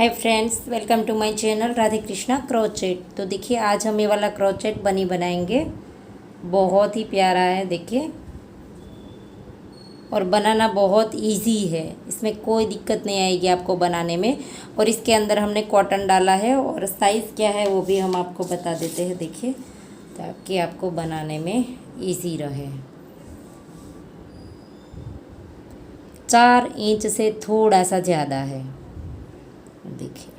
Hi friends, welcome to my channel Radhe Krishna crochet. तो देखिए, आज हम ये वाला क्रोचेट बनी बनाएंगे। बहुत ही प्यारा है, देखिए, और बनाना बहुत इजी है। इसमें कोई दिक्कत नहीं आएगी आपको बनाने में। और इसके अंदर हमने कॉटन डाला है, और साइज़ क्या है वो भी हम आपको बता देते हैं, देखिए, ताकि आपको बनाने में इजी रहे। 4 इंच से थोड़ा सा ज़्यादा है, देखिए।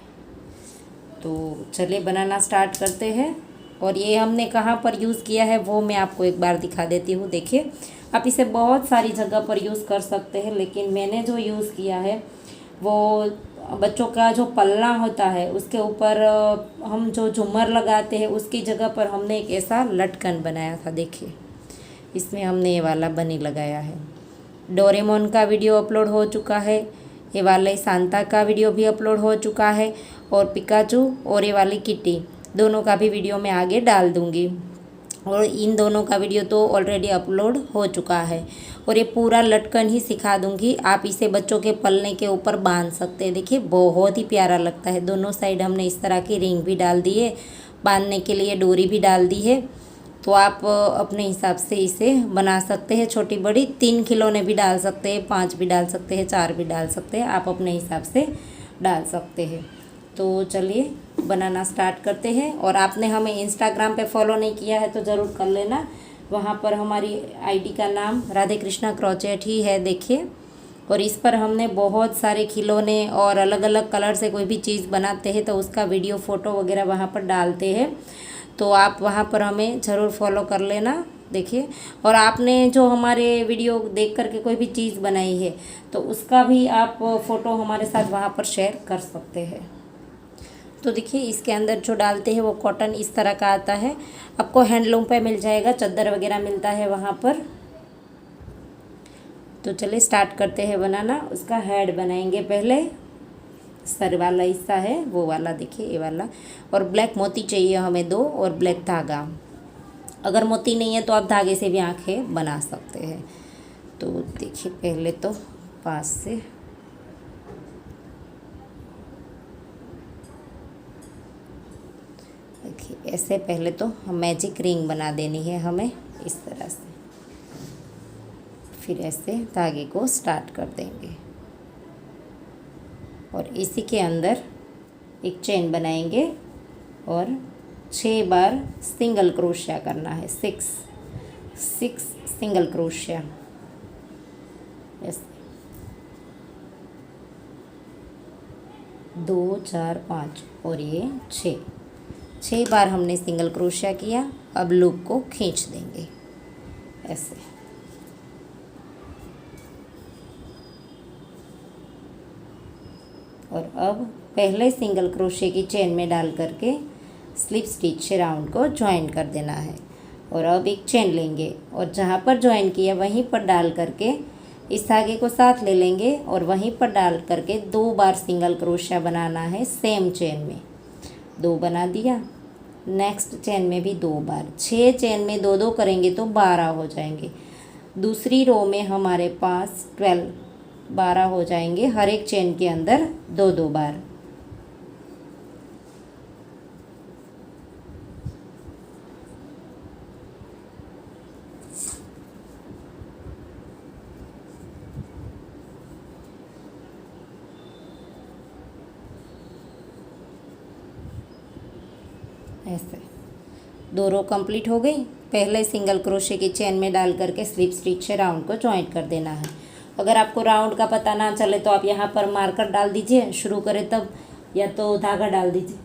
तो चलिए बनाना स्टार्ट करते हैं। और ये हमने कहाँ पर यूज़ किया है वो मैं आपको एक बार दिखा देती हूँ। देखिए, आप इसे बहुत सारी जगह पर यूज़ कर सकते हैं, लेकिन मैंने जो यूज़ किया है वो बच्चों का जो पल्ला होता है उसके ऊपर हम जो झूमर लगाते हैं उसकी जगह पर हमने एक ऐसा लटकन बनाया था। देखिए, इसमें हमने ये वाला बनी लगाया है। डोरेमोन का वीडियो अपलोड हो चुका है, ये वाले सांता का वीडियो भी अपलोड हो चुका है, और पिकाचू और ये वाली किटी दोनों का भी वीडियो मैं आगे डाल दूँगी। और इन दोनों का वीडियो तो ऑलरेडी अपलोड हो चुका है। और ये पूरा लटकन ही सिखा दूँगी, आप इसे बच्चों के पल्ले के ऊपर बांध सकते हैं। देखिए, बहुत ही प्यारा लगता है। दोनों साइड हमने इस तरह की रिंग भी डाल दी है, बांधने के लिए डोरी भी डाल दी है। तो आप अपने हिसाब से इसे बना सकते हैं। छोटी बड़ी 3 खिलौने भी डाल सकते हैं, 5 भी डाल सकते हैं, 4 भी डाल सकते हैं, आप अपने हिसाब से डाल सकते हैं। तो चलिए बनाना स्टार्ट करते हैं। और आपने हमें इंस्टाग्राम पे फॉलो नहीं किया है तो ज़रूर कर लेना। वहाँ पर हमारी आईडी का नाम राधे कृष्णा क्रोचेट ही है, देखिए। और इस पर हमने बहुत सारे खिलौने और अलग अलग कलर से कोई भी चीज़ बनाते हैं तो उसका वीडियो फ़ोटो वगैरह वहाँ पर डालते हैं। तो आप वहाँ पर हमें ज़रूर फॉलो कर लेना, देखिए। और आपने जो हमारे वीडियो देख करके कोई भी चीज़ बनाई है तो उसका भी आप फ़ोटो हमारे साथ वहाँ पर शेयर कर सकते हैं। तो देखिए, इसके अंदर जो डालते हैं वो कॉटन इस तरह का आता है। आपको हैंडलूम पे मिल जाएगा, चादर वगैरह मिलता है वहाँ पर। तो चलिए स्टार्ट करते हैं बनाना। उसका हेड बनाएंगे पहले। सर वाला हिस्सा है वो वाला, देखिए, ये वाला। और ब्लैक मोती चाहिए हमें 2, और ब्लैक धागा। अगर मोती नहीं है तो आप धागे से भी आँखें बना सकते हैं। तो देखिए, पहले तो पास से देखिए, ऐसे पहले तो हम मैजिक रिंग बना देनी है हमें इस तरह से। फिर ऐसे धागे को स्टार्ट कर देंगे, और इसी के अंदर एक चेन बनाएंगे और 6 बार सिंगल क्रोशिया करना है। 6 सिंगल क्रोशिया, ऐसे 2 4 5 और ये 6 बार हमने सिंगल क्रोशिया किया। अब लूप को खींच देंगे ऐसे। और अब पहले सिंगल क्रोशिया की चेन में डाल करके स्लिप स्टिच से राउंड को ज्वाइन कर देना है। और अब एक चेन लेंगे और जहाँ पर ज्वाइन किया वहीं पर डाल करके इस धागे को साथ ले लेंगे, और वहीं पर डाल करके 2 बार सिंगल क्रोशिया बनाना है। सेम चेन में 2 बना दिया, नेक्स्ट चेन में भी 2 बार। 6 चेन में 2 करेंगे तो 12 हो जाएंगे। दूसरी रो में हमारे पास 12 हो जाएंगे। हर एक चेन के अंदर 2 बार। ऐसे 2 रो कंप्लीट हो गई। पहले सिंगल क्रोशे की चेन में डाल करके स्लिप स्टिच से राउंड को ज्वाइंट कर देना है। अगर आपको राउंड का पता ना चले तो आप यहाँ पर मार्कर डाल दीजिए, शुरू करें तब, या तो धागा डाल दीजिए।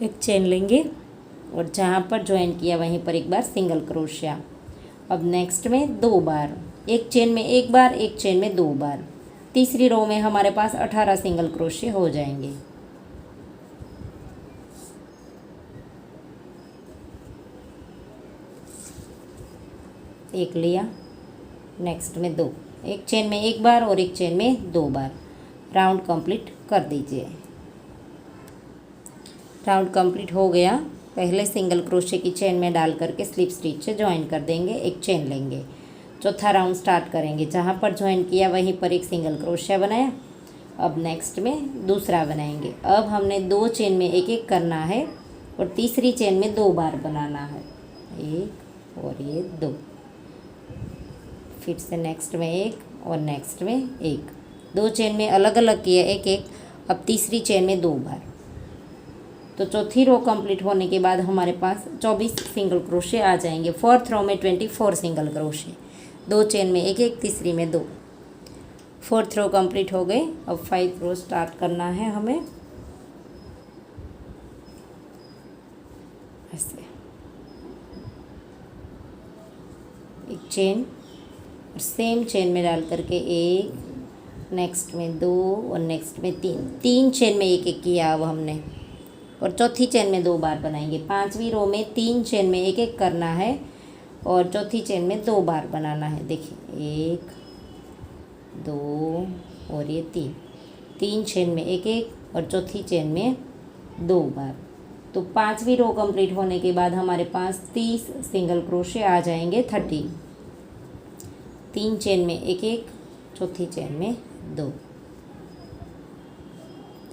एक चेन लेंगे और जहाँ पर ज्वाइन किया वहीं पर एक बार सिंगल क्रोशिया। अब नेक्स्ट में 2 बार, एक चेन में 1 बार, एक चेन में 2 बार। तीसरी रो में हमारे पास 18 सिंगल क्रोशिया हो जाएंगे। एक लिया, नेक्स्ट में 2, एक चेन में 1 बार और एक चेन में 2 बार। राउंड कंप्लीट कर दीजिए। राउंड कंप्लीट हो गया। पहले सिंगल क्रोशे की चेन में डाल करके स्लिप स्टिच से ज्वाइन कर देंगे, एक चेन लेंगे। चौथा राउंड स्टार्ट करेंगे। जहाँ पर ज्वाइन किया वहीं पर एक सिंगल क्रोशिया बनाया, अब नेक्स्ट में दूसरा बनाएंगे। अब हमने 2 चेन में एक एक करना है और तीसरी चेन में 2 बार बनाना है, 1 और ये 2। फिर से नेक्स्ट में 1 और नेक्स्ट में 1, 2 चेन में अलग अलग किया एक एक। अब तीसरी चेन में 2 बार। तो चौथी रो कंप्लीट होने के बाद हमारे पास 24 सिंगल क्रोशे आ जाएंगे। फोर्थ रो में 24 सिंगल क्रोशे, 2 चेन में एक एक, तीसरी में 2। फोर्थ रो कंप्लीट हो गई। अब 5 रो स्टार्ट करना है हमें ऐसे, एक चेन और सेम चेन में डाल करके 1, नेक्स्ट में 2 और नेक्स्ट में 3 चेन में एक एक किया अब हमने। और चौथी चेन में 2 बार बनाएंगे। 5वीं रो में 3 चेन में एक एक करना है और चौथी चेन में 2 बार बनाना है। देखिए 1 2 और ये 3 चेन में एक एक और चौथी चेन में 2 बार। तो 5वीं रो कंप्लीट होने के बाद हमारे पास 30 सिंगल क्रोशे आ जाएंगे, 30। 3 चेन में एक एक, चौथी चेन में 2,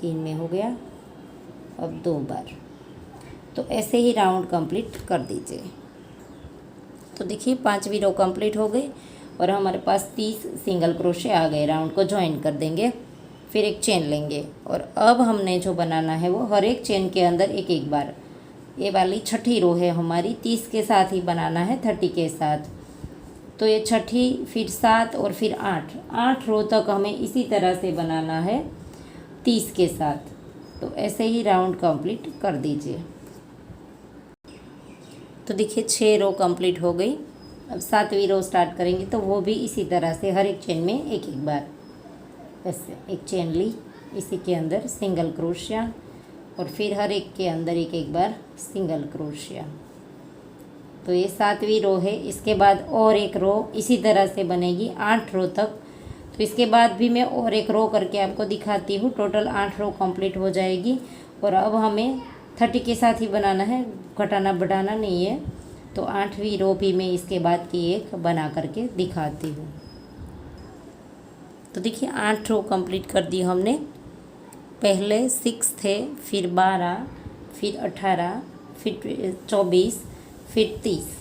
3 में हो गया। अब 2 बार। तो ऐसे ही राउंड कंप्लीट कर दीजिए। तो देखिए 5वीं रो कंप्लीट हो गई और हमारे पास 30 सिंगल क्रोशे आ गए। राउंड को ज्वाइन कर देंगे, फिर एक चेन लेंगे और अब हमने जो बनाना है वो हर एक चेन के अंदर एक एक बार। ये वाली छठी रो है हमारी, 30 के साथ ही बनाना है, 30 के साथ। तो ये छठी, फिर 7 और फिर 8 रो तक हमें इसी तरह से बनाना है 30 के साथ। तो ऐसे ही राउंड कंप्लीट कर दीजिए। तो देखिए 6 रो कंप्लीट हो गई। अब 7वीं रो स्टार्ट करेंगे तो वो भी इसी तरह से हर एक चेन में एक एक बार। ऐसे एक चेन ली, इसी के अंदर सिंगल क्रोशिया और फिर हर एक के अंदर एक एक बार सिंगल क्रोशिया। तो ये 7वीं रो है। इसके बाद और एक रो इसी तरह से बनेगी 8 रो तक। तो इसके बाद भी मैं और एक रो करके आपको दिखाती हूँ। टोटल 8 रो कंप्लीट हो जाएगी। और अब हमें 30 के साथ ही बनाना है, घटाना बढ़ाना नहीं है। तो 8वीं रो भी मैं इसके बाद की एक बना करके दिखाती हूँ। तो देखिए 8 रो कंप्लीट कर दी हमने। पहले 6 थे, फिर 12, फिर 18, फिर 24, फिर 30।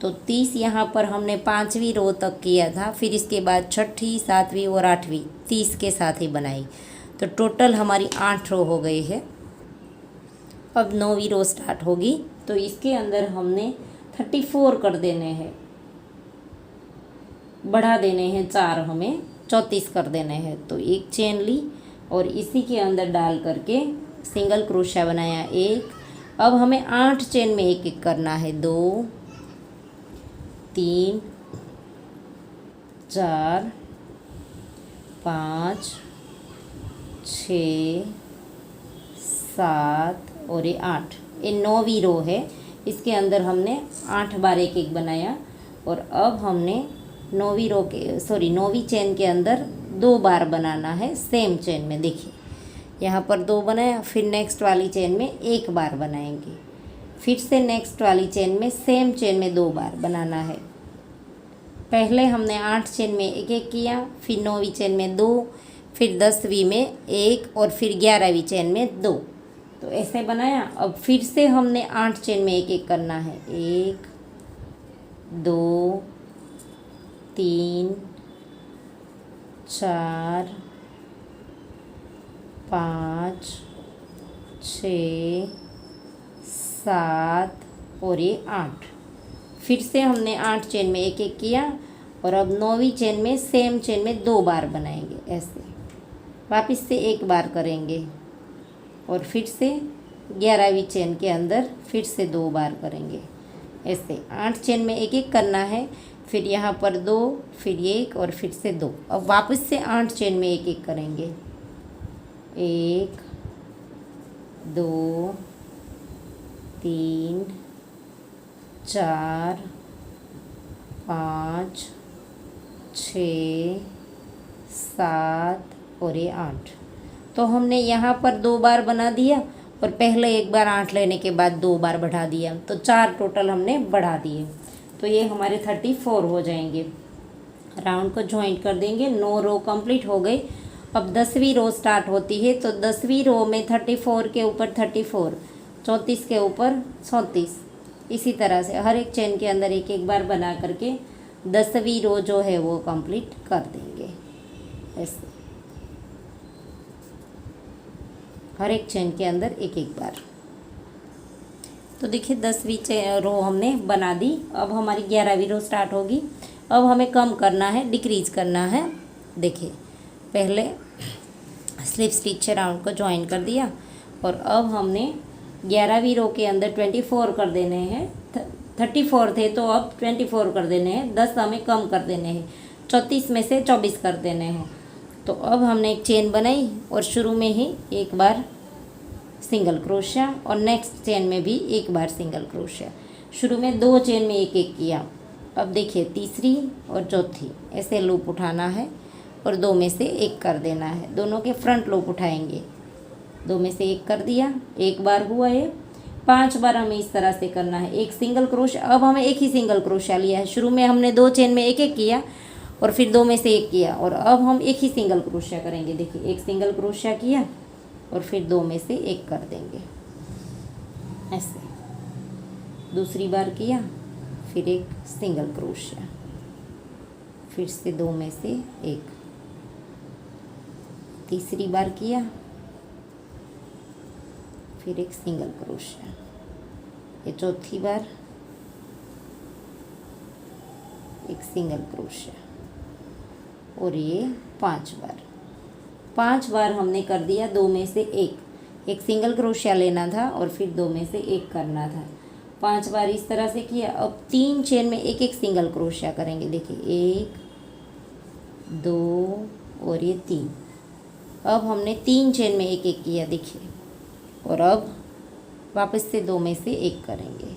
तो 30 यहाँ पर हमने 5वीं रो तक किया था। फिर इसके बाद छठी, 7वीं और 8वीं 30 के साथ ही बनाई। तो टोटल हमारी 8 रो हो गई है। अब 9वीं रो स्टार्ट होगी। तो इसके अंदर हमने 34 कर देने हैं, बढ़ा देने हैं 4, हमें 34 कर देने हैं। तो एक चेन ली और इसी के अंदर डाल करके सिंगल क्रोशिया बनाया 1। अब हमें 8 चेन में एक एक करना है, 2 3 4 5 6 7 और ये 8। ये 9वीं रो है। इसके अंदर हमने 8 बार एक एक बनाया। और अब हमने 9वीं चेन के अंदर 2 बार बनाना है सेम चेन में। देखिए यहाँ पर 2 बनाया, फिर नेक्स्ट वाली चेन में 1 बार बनाएंगे, फिर से नेक्स्ट वाली चेन में सेम चेन में 2 बार बनाना है। पहले हमने 8 चेन में एक एक किया, फिर 9वीं चेन में 2, फिर 10वीं में 1 और फिर 11वीं चेन में 2। तो ऐसे बनाया। अब फिर से हमने 8 चेन में एक एक करना है, 1 2 3 4 5 6 7 और ये 8। फिर से हमने 8 चेन में एक एक किया और अब 9वीं चेन में सेम चेन में 2 बार बनाएंगे। ऐसे वापस से 1 बार करेंगे और फिर से 11वीं चेन के अंदर फिर से 2 बार करेंगे। ऐसे 8 चेन में एक एक करना है, फिर यहाँ पर 2, फिर 1 और फिर से 2। अब वापस से 8 चेन में एक एक करेंगे, 1 2 3 4 5 6 7 और ये 8। तो हमने यहाँ पर 2 बार बना दिया और पहले 1 बार 8 लेने के बाद 2 बार बढ़ा दिया। तो 4 टोटल हमने बढ़ा दिए। तो ये हमारे 34 हो जाएंगे। राउंड को ज्वाइंट कर देंगे। 9 रो कंप्लीट हो गई। अब 10वीं रो स्टार्ट होती है, तो 10वीं रो में 34 के ऊपर 34, 34 के ऊपर 34, इसी तरह से हर एक चेन के अंदर एक एक बार बना करके 10वीं रो जो है वो कंप्लीट कर देंगे। ऐसे हर एक चेन के अंदर एक एक बार। तो देखिए 10वीं रो हमने बना दी। अब हमारी 11वीं रो स्टार्ट होगी। अब हमें कम करना है, डिक्रीज करना है। देखिए पहले स्लिप स्टिच से राउंड को ज्वाइन कर दिया और अब हमने 11वीं रो के अंदर 24 कर देने हैं। 34 थे तो अब 24 कर देने हैं, 10 हमें कम कर देने हैं, 34 में से 24 कर देने हैं। तो अब हमने एक चेन बनाई और शुरू में ही एक बार सिंगल क्रोशिया और नेक्स्ट चेन में भी एक बार सिंगल क्रोशिया। शुरू में 2 चेन में एक एक किया। अब देखिए तीसरी और चौथी ऐसे लूप उठाना है और 2 में से एक कर देना है। दोनों के फ्रंट लूप उठाएंगे, 2 में से एक कर दिया, एक बार हुआ ये। 5 बार हमें इस तरह से करना है। एक सिंगल क्रोशिया, अब हमें एक ही सिंगल क्रोशिया लिया है। शुरू में हमने 2 चेन में एक एक किया और फिर 2 में से एक किया और अब हम एक ही सिंगल क्रोशिया करेंगे। देखिए एक सिंगल क्रोशिया किया और फिर 2 में से एक कर देंगे ऐसे। दूसरी बार किया, फिर एक सिंगल क्रोशिया, फिर से 2 में से एक। तीसरी बार किया, फिर एक सिंगल क्रोशिया, ये चौथी बार एक सिंगल क्रोशिया और ये 5 बार। 5 बार हमने कर दिया। 2 में से एक सिंगल क्रोशिया लेना था और फिर 2 में से एक करना था। 5 बार इस तरह से किया। अब 3 चेन में एक एक सिंगल क्रोशिया करेंगे। देखिए 1, 2 और ये 3। अब हमने 3 चेन में एक एक किया देखिए, और अब वापस से 2 में से एक करेंगे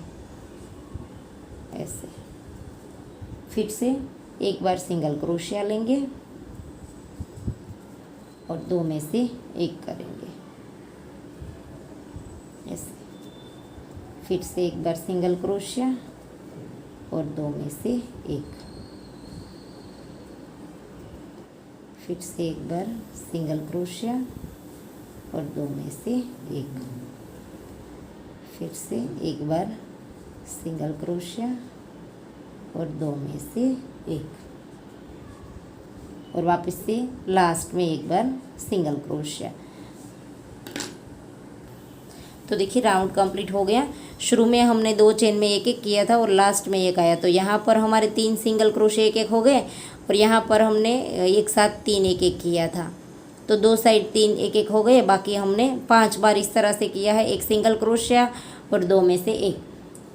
ऐसे। फिर से एक बार सिंगल क्रोशिया लेंगे और 2 में से एक करेंगे ऐसे। फिर से एक बार सिंगल क्रोशिया और 2 में से एक। फिर से एक बार सिंगल क्रोशिया और 2 में से एक। फिर से एक बार सिंगल क्रोशिया और 2 में से एक, और वापस से लास्ट में एक बार सिंगल क्रोशिया। तो देखिए राउंड कंप्लीट हो गया। शुरू में हमने 2 चेन में एक एक किया था और लास्ट में एक आया, तो यहाँ पर हमारे 3 सिंगल क्रोशिया एक एक हो गए और यहाँ पर हमने एक साथ 3 एक एक किया था, तो 2 साइड 3 एक एक हो गए। बाकी हमने 5 बार इस तरह से किया है, एक सिंगल क्रोशिया और 2 में से एक।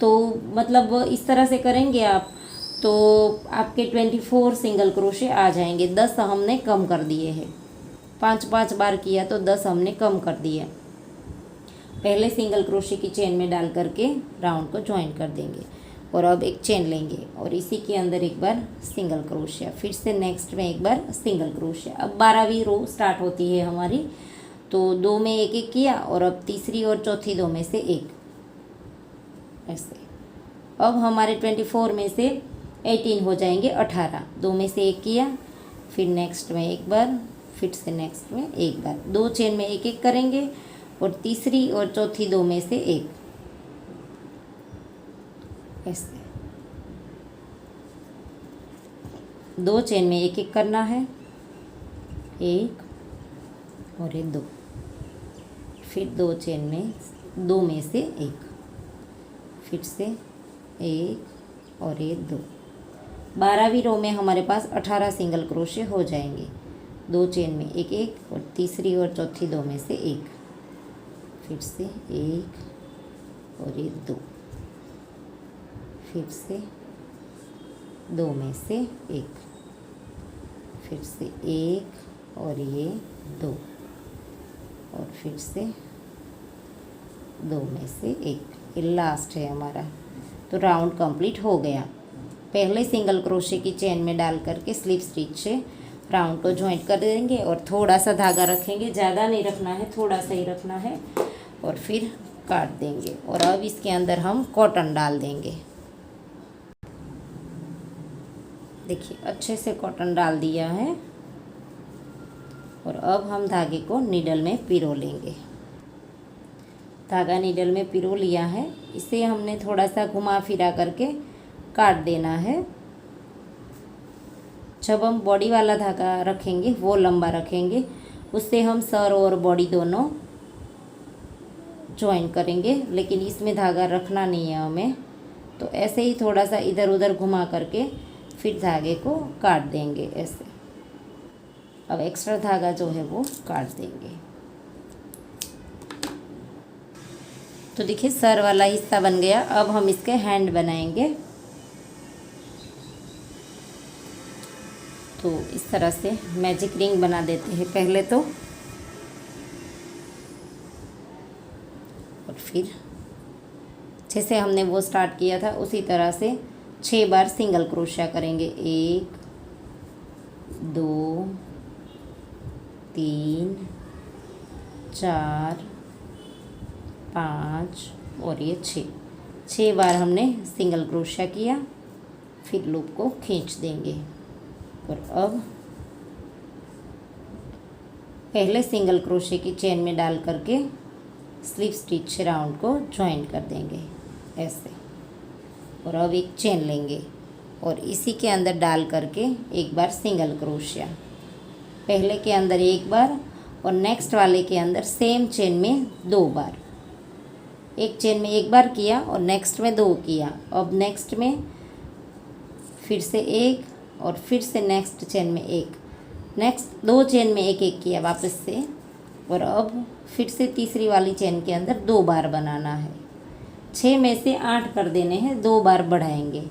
तो मतलब इस तरह से करेंगे आप तो आपके 24 सिंगल क्रोशिया आ जाएंगे। 10 हमने कम कर दिए हैं। 5 बार किया तो 10 हमने कम कर दिए। पहले सिंगल क्रोशिया की चेन में डाल करके राउंड को ज्वाइन कर देंगे और अब एक चेन लेंगे और इसी के अंदर एक बार सिंगल क्रोशिया, फिर से नेक्स्ट में एक बार सिंगल क्रोशिया। अब 12वीं रो स्टार्ट होती है हमारी, तो 2 में एक एक किया और अब तीसरी और चौथी 2 में से एक ऐसे। अब हमारे 24 में से 18 हो जाएंगे 18। 2 में से एक किया, फिर नेक्स्ट में एक बार, फिर से नेक्स्ट में एक बार। 2 चेन में एक एक करेंगे और तीसरी और चौथी 2 में से एक ऐसे। 2 चेन में एक एक करना है, 1 और ये 2। फिर 2 चेन में 2 में से एक, फिर से 1 और ये 2। 12वीं रो में हमारे पास 18 सिंगल क्रोशिया हो जाएंगे। 2 चेन में एक एक और तीसरी और चौथी 2 में से एक, फिर से 1 और ये 2, फिर से 2 में से एक, फिर से 1 और ये 2 और फिर से 2 में से एक। ये लास्ट है हमारा। तो राउंड कंप्लीट हो गया। पहले सिंगल क्रोशिया की चेन में डाल करके स्लिप स्टिच से राउंड को ज्वाइंट कर देंगे और थोड़ा सा धागा रखेंगे, ज़्यादा नहीं रखना है, थोड़ा सा ही रखना है, और फिर काट देंगे। और अब इसके अंदर हम कॉटन डाल देंगे। देखिए अच्छे से कॉटन डाल दिया है और अब हम धागे को नीडल में पिरो लेंगे। धागा नीडल में पिरो लिया है, इसे हमने थोड़ा सा घुमा फिरा करके काट देना है। जब हम बॉडी वाला धागा रखेंगे वो लंबा रखेंगे, उससे हम सर और बॉडी दोनों ज्वाइन करेंगे, लेकिन इसमें धागा रखना नहीं है हमें। तो ऐसे ही थोड़ा सा इधर उधर घुमा करके फिर धागे को काट देंगे ऐसे। अब एक्स्ट्रा धागा जो है वो काट देंगे। तो देखिए सर वाला हिस्सा बन गया। अब हम इसके हैंड बनाएंगे। तो इस तरह से मैजिक रिंग बना देते हैं पहले तो, और फिर जैसे हमने वो स्टार्ट किया था उसी तरह से 6 बार सिंगल क्रोशिया करेंगे। 1 2 3 4 5 और ये 6 बार हमने सिंगल क्रोशिया किया। फिर लूप को खींच देंगे और अब पहले सिंगल क्रोशिया की चेन में डाल करके स्लिप स्टिच राउंड को ज्वाइन कर देंगे ऐसे। और अब एक चेन लेंगे और इसी के अंदर डाल करके एक बार सिंगल क्रोशिया, पहले के अंदर एक बार और नेक्स्ट वाले के अंदर सेम चेन में 2 बार। एक चेन में एक बार किया और नेक्स्ट में 2 किया। अब नेक्स्ट में फिर से एक और फिर से नेक्स्ट चेन में एक, नेक्स्ट 2 चेन में एक एक किया वापस से। और अब फिर से तीसरी वाली चेन के अंदर 2 बार बनाना है। 6 में से 8 कर देने हैं, 2 बार बढ़ाएंगे।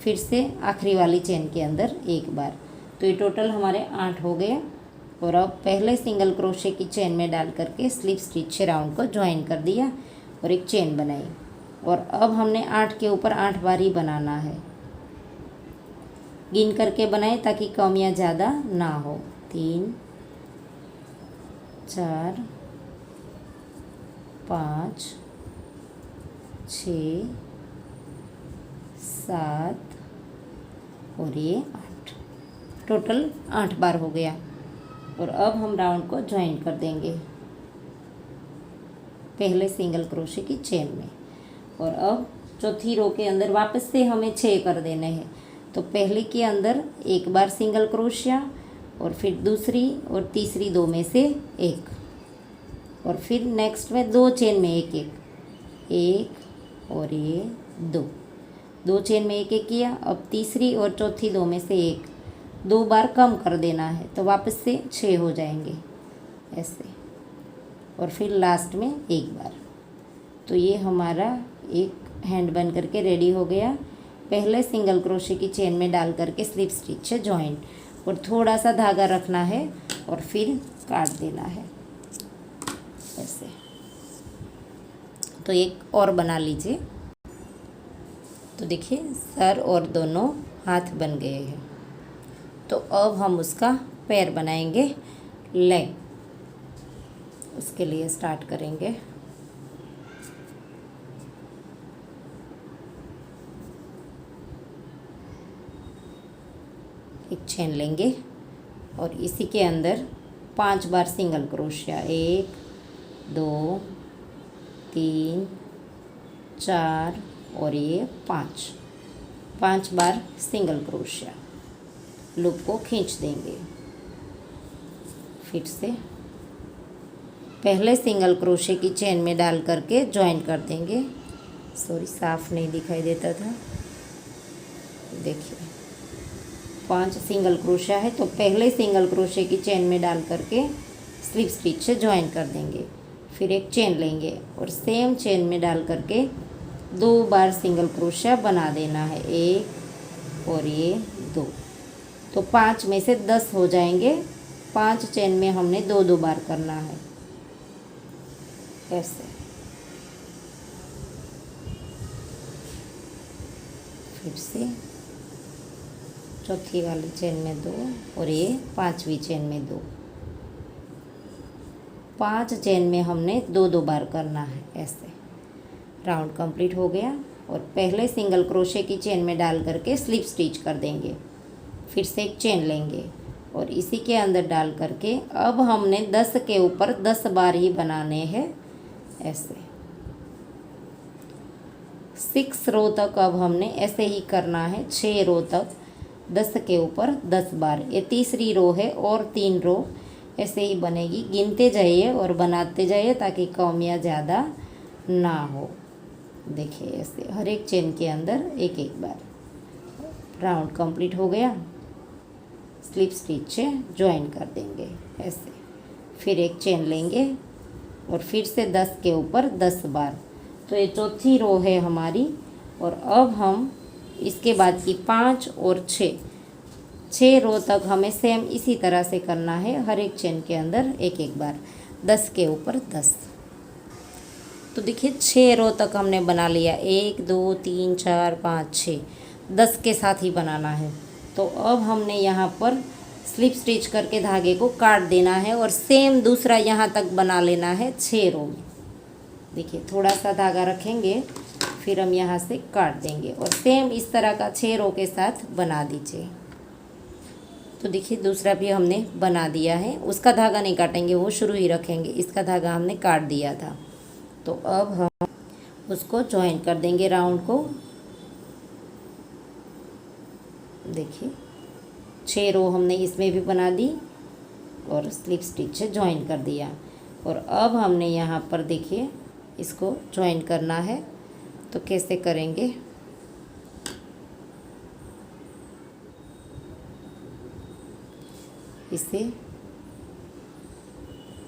फिर से आखिरी वाली चेन के अंदर एक बार। तो ये टोटल हमारे 8 हो गए। और अब पहले सिंगल क्रोशिया की चेन में डाल करके स्लिप स्टिच राउंड को ज्वाइन कर दिया और एक चेन बनाई। और अब हमने 8 के ऊपर 8 बार ही बनाना है। गिन करके बनाए ताकि कम या ज़्यादा ना हो। 3 4 5 6 7 और ये 8, टोटल 8 बार हो गया। और अब हम राउंड को ज्वाइन कर देंगे पहले सिंगल क्रोशिया की चेन में। और अब चौथी रो के अंदर वापस से हमें 6 कर देने हैं। तो पहले के अंदर एक बार सिंगल क्रोशिया और फिर दूसरी और तीसरी 2 में से एक, और फिर नेक्स्ट में 2 चेन में एक एक, एक और ये 2 चेन में एक एक किया। अब तीसरी और चौथी 2 में से एक, 2 बार कम कर देना है तो वापस से 6 हो जाएंगे ऐसे। और फिर लास्ट में एक बार। तो ये हमारा एक हैंड बन करके रेडी हो गया। पहले सिंगल क्रोशिया की चेन में डाल करके स्लिप स्टिच से ज्वाइन, और थोड़ा सा धागा रखना है और फिर काट देना है ऐसे। तो एक और बना लीजिए। तो देखिए सर और दोनों हाथ बन गए हैं। तो अब हम उसका पैर बनाएंगे, लेग। उसके लिए स्टार्ट करेंगे। एक चेन लेंगे और इसी के अंदर 5 बार सिंगल क्रोशिया। 1 2 3 4 और ये 5 बार सिंगल क्रोशिया। लूप को खींच देंगे। फिर से पहले सिंगल क्रोशिया की चेन में डाल करके ज्वाइन कर देंगे। सॉरी, साफ नहीं दिखाई देता था। देखिए 5 सिंगल क्रोशिया है, तो पहले सिंगल क्रोशिया की चेन में डाल करके स्लिप स्टिच से ज्वाइन कर देंगे। फिर एक चेन लेंगे और सेम चेन में डाल करके 2 बार सिंगल क्रोशिया बना देना है। 1 और ये 2, तो 5 में से 10 हो जाएंगे। 5 चेन में हमने 2 बार करना है ऐसे। फिर से चौथी वाली चेन में 2 और ये 5वीं चेन में 2। 5 चेन में हमने 2 बार करना है ऐसे। राउंड कंप्लीट हो गया। और पहले सिंगल क्रोशिया की चेन में डाल करके स्लिप स्टिच कर देंगे। फिर से एक चेन लेंगे और इसी के अंदर डाल करके अब हमने 10 के ऊपर 10 बार ही बनाने हैं ऐसे। 6 रो तक अब हमने ऐसे ही करना है, 6 रो तक 10 के ऊपर 10 बार। ये तीसरी रो है और 3 रो ऐसे ही बनेगी। गिनते जाइए और बनाते जाइए ताकि कमियाँ ज़्यादा ना हो। देखिए ऐसे हर एक चेन के अंदर एक एक बार। राउंड कंप्लीट हो गया, स्लिप स्टिच से ज्वाइन कर देंगे ऐसे। फिर एक चेन लेंगे और फिर से 10 के ऊपर 10 बार। तो ये चौथी रो है हमारी। और अब हम इसके बाद की 5 और 6 रो तक हमें सेम इसी तरह से करना है, हर एक चेन के अंदर एक एक बार, 10 के ऊपर 10। तो देखिए 6 रो तक हमने बना लिया, 1 2 3 4 5 6, 10 के साथ ही बनाना है। तो अब हमने यहाँ पर स्लिप स्टिच करके धागे को काट देना है और सेम दूसरा यहाँ तक बना लेना है 6 रो में। देखिए थोड़ा सा धागा रखेंगे, फिर हम यहाँ से काट देंगे और सेम इस तरह का 6 रो के साथ बना दीजिए। तो देखिए दूसरा भी हमने बना दिया है, उसका धागा नहीं काटेंगे, वो शुरू ही रखेंगे। इसका धागा हमने काट दिया था। तो अब हम उसको ज्वाइन कर देंगे राउंड को। देखिए 6 रो हमने इसमें भी बना दी और स्लिप स्टिच से ज्वाइन कर दिया। और अब हमने यहाँ पर देखिए इसको ज्वाइन करना है। तो कैसे करेंगे, इसे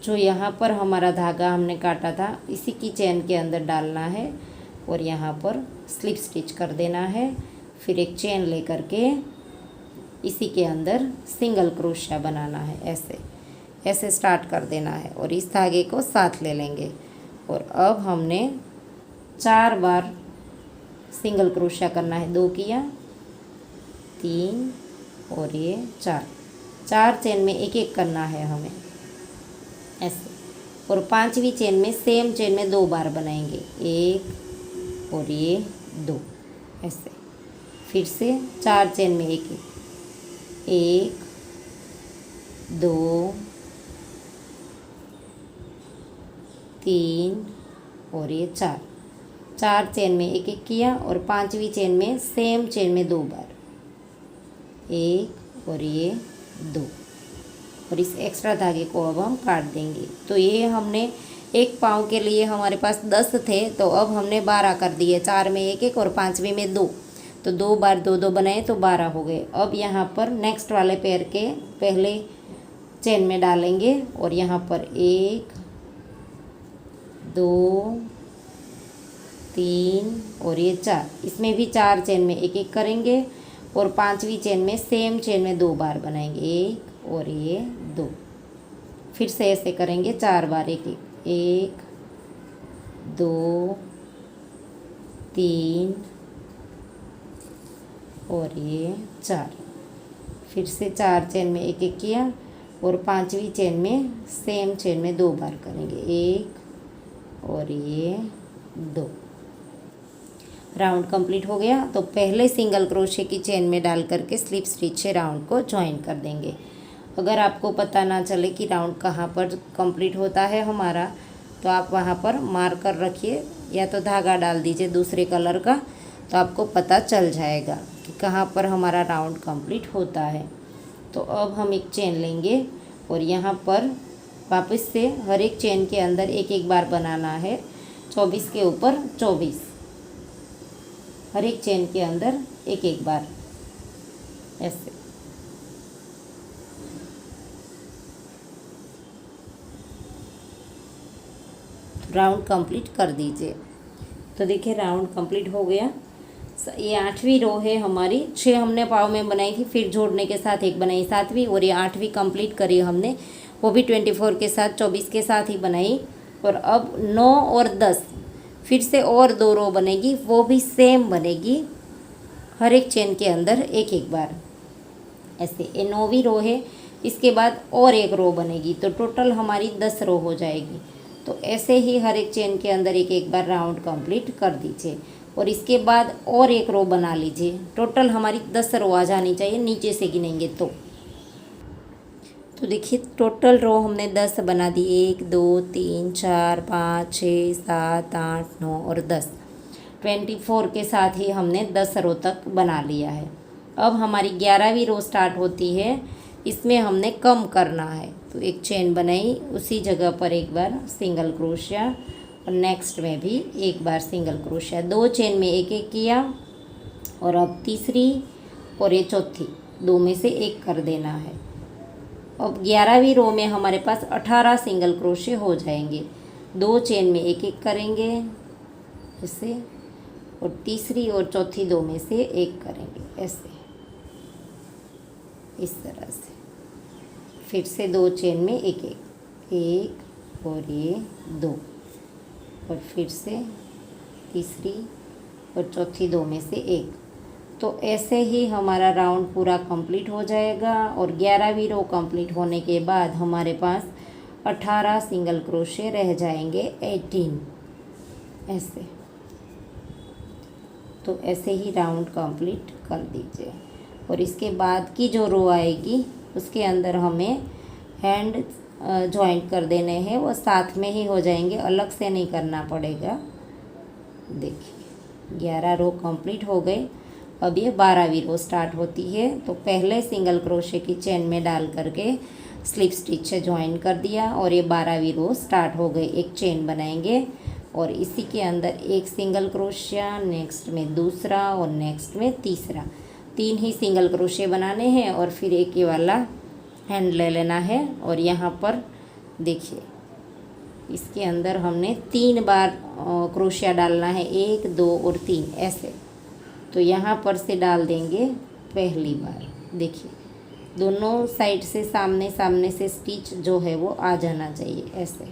जो यहाँ पर हमारा धागा हमने काटा था इसी की चेन के अंदर डालना है और यहाँ पर स्लिप स्टिच कर देना है। फिर एक चेन लेकर के इसी के अंदर सिंगल क्रोशिया बनाना है, ऐसे ऐसे स्टार्ट कर देना है और इस धागे को साथ ले लेंगे। और अब हमने 4 बार सिंगल क्रोशिया करना है, 2 किया, 3 और ये 4 चेन में एक एक करना है हमें ऐसे। और 5वीं चेन में सेम चेन में 2 बार बनाएंगे, 1 और ये 2 ऐसे। फिर से 4 चेन में एक 2 3 और ये 4 चेन में एक एक किया और 5वीं चेन में सेम चेन में 2 बार, 1 और ये 2। और इस एक्स्ट्रा धागे को अब हम काट देंगे। तो ये हमने एक पाँव के लिए हमारे पास 10 थे, तो अब हमने 12 कर दिए, 4 में एक एक और 5वीं में 2, तो 2 बार 2 2 बनाए तो 12 हो गए। अब यहाँ पर नेक्स्ट वाले पैर के पहले चेन में डालेंगे और यहाँ पर 1 2 3 और ये 4, इसमें भी 4 चेन में एक एक करेंगे और 5वीं चेन में सेम चेन में 2 बार बनाएंगे, 1 और ये 2। फिर से ऐसे करेंगे 4 बार, 1 2 3 और ये 4। फिर से 4 चेन में एक एक किया और 5वीं चेन में सेम चेन में 2 बार करेंगे, 1 और ये 2। राउंड कंप्लीट हो गया। तो पहले सिंगल क्रोशे की चेन में डाल करके स्लिप स्टिच से राउंड को ज्वाइन कर देंगे। अगर आपको पता ना चले कि राउंड कहाँ पर कंप्लीट होता है हमारा, तो आप वहाँ पर मार्कर रखिए या तो धागा डाल दीजिए दूसरे कलर का, तो आपको पता चल जाएगा कि कहाँ पर हमारा राउंड कंप्लीट होता है। तो अब हम एक चेन लेंगे और यहाँ पर वापस से हर एक चेन के अंदर एक एक बार बनाना है, 24 के ऊपर 24, हर एक चेन के अंदर एक एक बार ऐसे। राउंड कंप्लीट कर दीजिए। तो देखिए राउंड कंप्लीट हो गया। ये 8वीं रो है हमारी, 6 हमने पाव में बनाई थी, फिर जोड़ने के साथ एक बनाई 7वीं, और ये 8वीं कंप्लीट करी हमने, वो भी 24 के साथ 24 के साथ ही बनाई। और अब 9 और 10 फिर से और 2 रो बनेगी, वो भी सेम बनेगी, हर एक चेन के अंदर एक एक बार ऐसे। ये 9वीं रो है, इसके बाद और एक रो बनेगी, तो टोटल हमारी 10 रो हो जाएगी। तो ऐसे ही हर एक चेन के अंदर एक एक बार राउंड कंप्लीट कर दीजिए और इसके बाद और एक रो बना लीजिए। टोटल हमारी 10 रो आ जानी चाहिए नीचे से गिनेंगे तो। तो देखिए टोटल रो हमने 10 बना दी, 1 2 3 4 5 6 7 8 9 और 10, 24 के साथ ही हमने 10 रो तक बना लिया है। अब हमारी 11वीं रो स्टार्ट होती है, इसमें हमने कम करना है। तो एक चेन बनाई, उसी जगह पर एक बार सिंगल क्रोशिया और नेक्स्ट में भी एक बार सिंगल क्रोशिया, 2 चेन में एक एक किया और अब तीसरी और ये चौथी, 2 में से एक कर देना है। अब 11वीं रो में हमारे पास 18 सिंगल क्रोशिया हो जाएंगे, 2 चेन में एक एक करेंगे ऐसे और तीसरी और चौथी 2 में से एक करेंगे ऐसे, इस तरह से। फिर से 2 चेन में एक एक, एक और ये 2 और फिर से तीसरी और चौथी 2 में से एक। तो ऐसे ही हमारा राउंड पूरा कंप्लीट हो जाएगा और 11वीं रो कंप्लीट होने के बाद हमारे पास 18 सिंगल क्रोशे रह जाएंगे, 18 ऐसे। तो ऐसे ही राउंड कंप्लीट कर दीजिए और इसके बाद की जो रो आएगी उसके अंदर हमें हैंड जॉइंट कर देने हैं, वो साथ में ही हो जाएंगे, अलग से नहीं करना पड़ेगा। देखिए 11 रो कंप्लीट हो गए। अब ये 12वीं रो स्टार्ट होती है। तो पहले सिंगल क्रोशे की चेन में डाल करके स्लिप स्टिच से ज्वाइन कर दिया और ये 12वीं रो स्टार्ट हो गई। एक चेन बनाएंगे और इसी के अंदर एक सिंगल क्रोशिया, नेक्स्ट में दूसरा और नेक्स्ट में तीसरा, 3 ही सिंगल क्रोशे बनाने हैं और फिर एक ये वाला हैंड ले लेना है। और यहाँ पर देखिए इसके अंदर हमने 3 बार क्रोशिया डालना है, 1 2 और 3 ऐसे। तो यहाँ पर से डाल देंगे पहली बार, देखिए दोनों साइड से सामने सामने से स्टिच जो है वो आ जाना चाहिए, ऐसे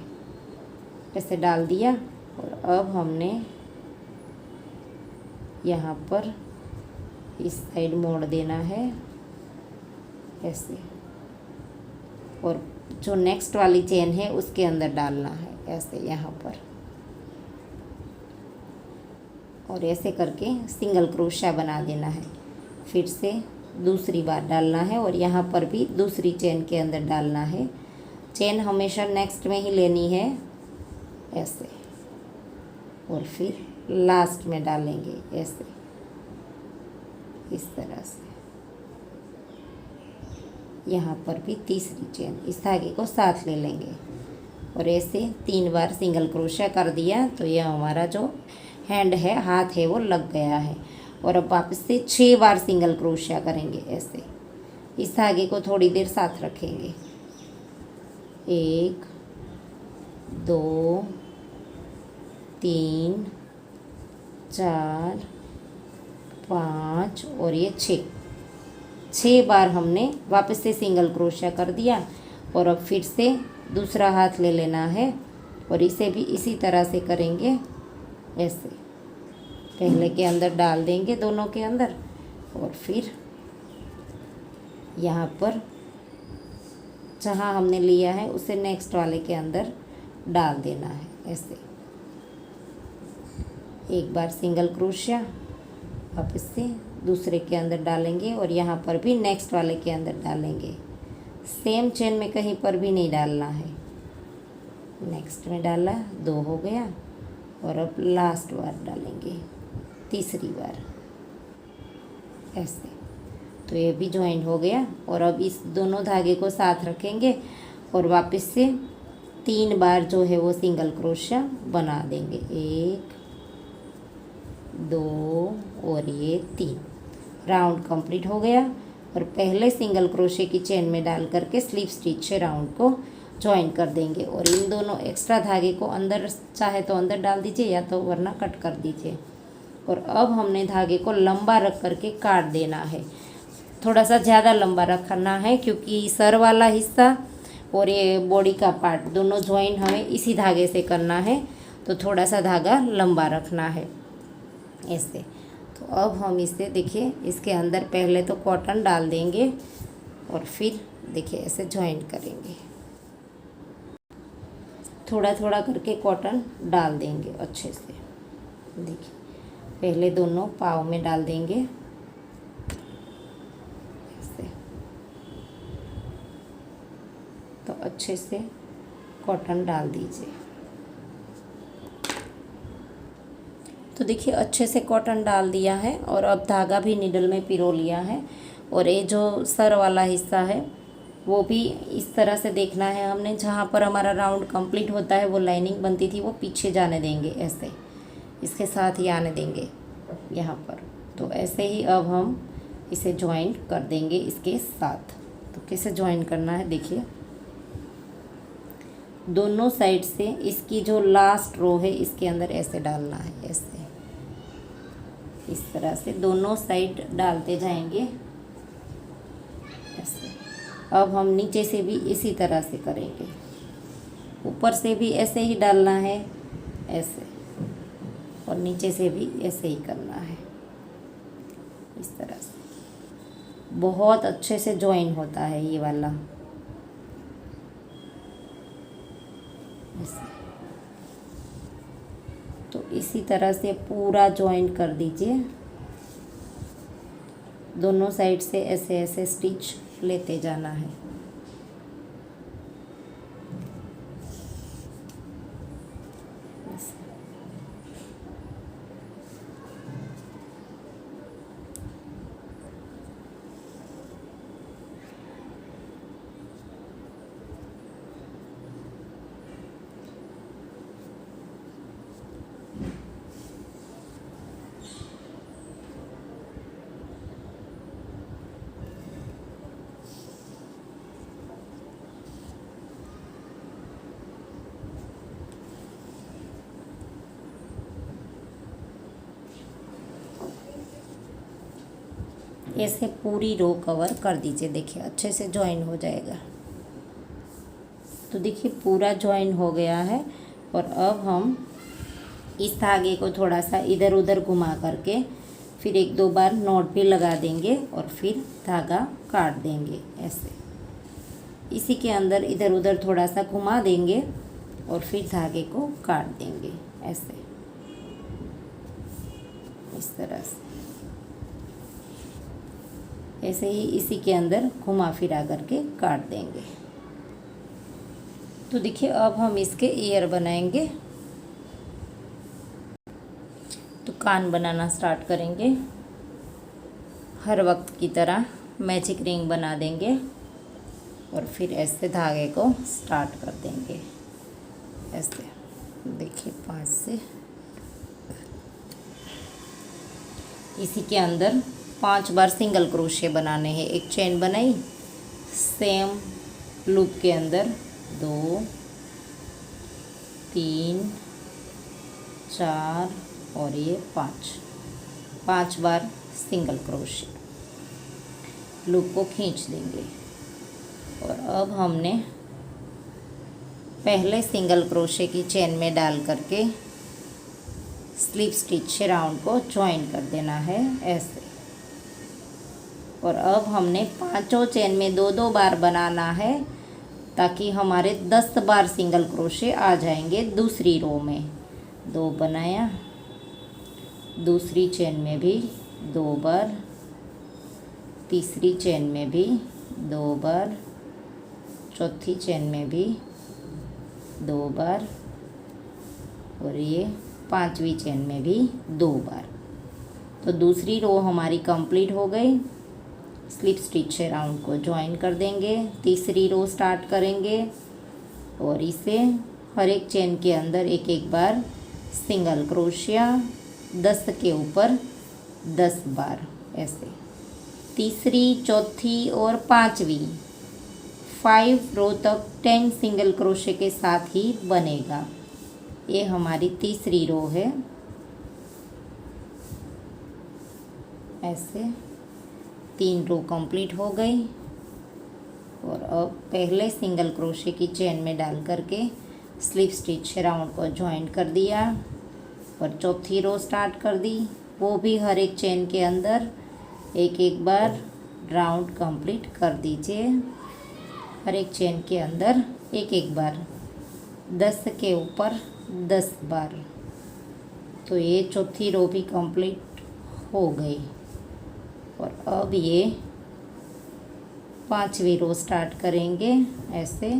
ऐसे डाल दिया। और अब हमने यहाँ पर इस साइड मोड़ देना है ऐसे और जो नेक्स्ट वाली चेन है उसके अंदर डालना है ऐसे यहाँ पर, और ऐसे करके सिंगल क्रोशिया बना देना है। फिर से दूसरी बार डालना है और यहाँ पर भी दूसरी चेन के अंदर डालना है। चेन हमेशा नेक्स्ट में ही लेनी है ऐसे, और फिर लास्ट में डालेंगे ऐसे, इस तरह से। यहाँ पर भी तीसरी चेन, इस धागे को साथ ले लेंगे और ऐसे 3 बार सिंगल क्रोशिया कर दिया। तो यह हमारा जो हैंड है, हाथ है, वो लग गया है। और अब वापस से 6 बार सिंगल क्रोशिया करेंगे ऐसे। इस धागे को थोड़ी देर साथ रखेंगे, 1 2 3 4 5 और ये 6 बार हमने वापस से सिंगल क्रोशिया कर दिया। और अब फिर से दूसरा हाथ ले लेना है और इसे भी इसी तरह से करेंगे ऐसे। पहले के अंदर डाल देंगे दोनों के अंदर और फिर यहाँ पर जहाँ हमने लिया है उसे नेक्स्ट वाले के अंदर डाल देना है ऐसे। एक बार सिंगल क्रोशिया, वापस से दूसरे के अंदर डालेंगे और यहाँ पर भी नेक्स्ट वाले के अंदर डालेंगे। सेम चेन में कहीं पर भी नहीं डालना है। नेक्स्ट में डाला, 2 हो गया और अब लास्ट बार डालेंगे तीसरी बार ऐसे। तो ये भी ज्वाइन हो गया। और अब इस दोनों धागे को साथ रखेंगे और वापस से 3 बार जो है वो सिंगल क्रोशिया बना देंगे, 1 2 और ये 3। राउंड कंप्लीट हो गया। और पहले सिंगल क्रोशे की चेन में डाल करके स्लिप स्टिच से राउंड को ज्वाइन कर देंगे। और इन दोनों एक्स्ट्रा धागे को अंदर चाहे तो अंदर डाल दीजिए या तो वरना कट कर दीजिए। और अब हमने धागे को लंबा रख करके काट देना है। थोड़ा सा ज़्यादा लंबा रखना है क्योंकि सर वाला हिस्सा और ये बॉडी का पार्ट दोनों ज्वाइन हमें इसी धागे से करना है। तो थोड़ा सा धागा लंबा रखना है ऐसे। तो अब हम इसे देखिए इसके अंदर पहले तो कॉटन डाल देंगे और फिर देखिए ऐसे ज्वाइन करेंगे। थोड़ा थोड़ा करके कॉटन डाल देंगे अच्छे से। देखिए पहले दोनों पाँव में डाल देंगे ऐसे। अच्छे से कॉटन डाल दीजिए। तो देखिए अच्छे से कॉटन डाल दिया है और अब धागा भी नीडल में पिरो लिया है। और ये जो सर वाला हिस्सा है वो भी इस तरह से देखना है हमने, जहाँ पर हमारा राउंड कंप्लीट होता है वो लाइनिंग बनती थी वो पीछे जाने देंगे, ऐसे इसके साथ ही आने देंगे यहाँ पर। तो ऐसे ही अब हम इसे ज्वाइन कर देंगे इसके साथ। तो कैसे ज्वाइन करना है देखिए, दोनों साइड से इसकी जो लास्ट रो है इसके अंदर ऐसे डालना है, ऐसे इस तरह से दोनों साइड डालते जाएंगे ऐसे। अब हम नीचे से भी इसी तरह से करेंगे, ऊपर से भी ऐसे ही डालना है ऐसे, और नीचे से भी ऐसे ही करना है इस तरह से। बहुत अच्छे से ज्वाइन होता है ये वाला ऐसे। तो इसी तरह से पूरा ज्वाइन कर दीजिए, दोनों साइड से ऐसे ऐसे स्टिच लेते जाना है। ऐसे पूरी रो कवर कर दीजिए, देखिए अच्छे से ज्वाइन हो जाएगा। तो देखिए पूरा ज्वाइन हो गया है। और अब हम इस धागे को थोड़ा सा इधर उधर घुमा करके फिर एक दो बार नॉट भी लगा देंगे और फिर धागा काट देंगे ऐसे। इसी के अंदर इधर उधर थोड़ा सा घुमा देंगे और फिर धागे को काट देंगे ऐसे, इस तरह से। ऐसे ही इसी के अंदर घुमा फिरा करके काट देंगे। तो देखिए अब हम इसके ईयर बनाएंगे। तो कान बनाना स्टार्ट करेंगे। हर वक्त की तरह मैजिक रिंग बना देंगे और फिर ऐसे धागे को स्टार्ट कर देंगे ऐसे। देखिए 5 से इसी के अंदर 5 बार सिंगल क्रोशे बनाने हैं। एक चेन बनाई, सेम लूप के अंदर 2 3 4 और ये 5 बार सिंगल क्रोशे, लूप को खींच देंगे। और अब हमने पहले सिंगल क्रोशे की चेन में डाल करके स्लिप स्टिच राउंड को ज्वाइन कर देना है ऐसे। और अब हमने 5 चेन में 2 बार बनाना है ताकि हमारे 10 बार सिंगल क्रोशे आ जाएंगे दूसरी रो में। 2 बनाया, दूसरी चेन में भी 2 बार, तीसरी चेन में भी 2 बार, चौथी चेन में भी 2 बार और ये 5वीं चेन में भी 2 बार। तो दूसरी रो हमारी कंप्लीट हो गई। स्लिप स्टिच राउंड को ज्वाइन कर देंगे, तीसरी रो स्टार्ट करेंगे और इसे हर एक चेन के अंदर एक एक बार सिंगल क्रोशिया 10 के ऊपर 10 बार ऐसे। तीसरी, चौथी और 5वीं 5 रो तक 10 सिंगल क्रोशे के साथ ही बनेगा। ये हमारी तीसरी रो है ऐसे। 3 रो कंप्लीट हो गई। और अब पहले सिंगल क्रोशे की चेन में डाल करके स्लिप स्टिच राउंड को ज्वाइन कर दिया और चौथी रो स्टार्ट कर दी। वो भी हर एक चेन के अंदर एक एक बार राउंड कंप्लीट कर दीजिए। हर एक चेन के अंदर एक एक बार 10 के ऊपर 10 बार। तो ये चौथी रो भी कंप्लीट हो गई। और अब ये 5वीं रो स्टार्ट करेंगे ऐसे।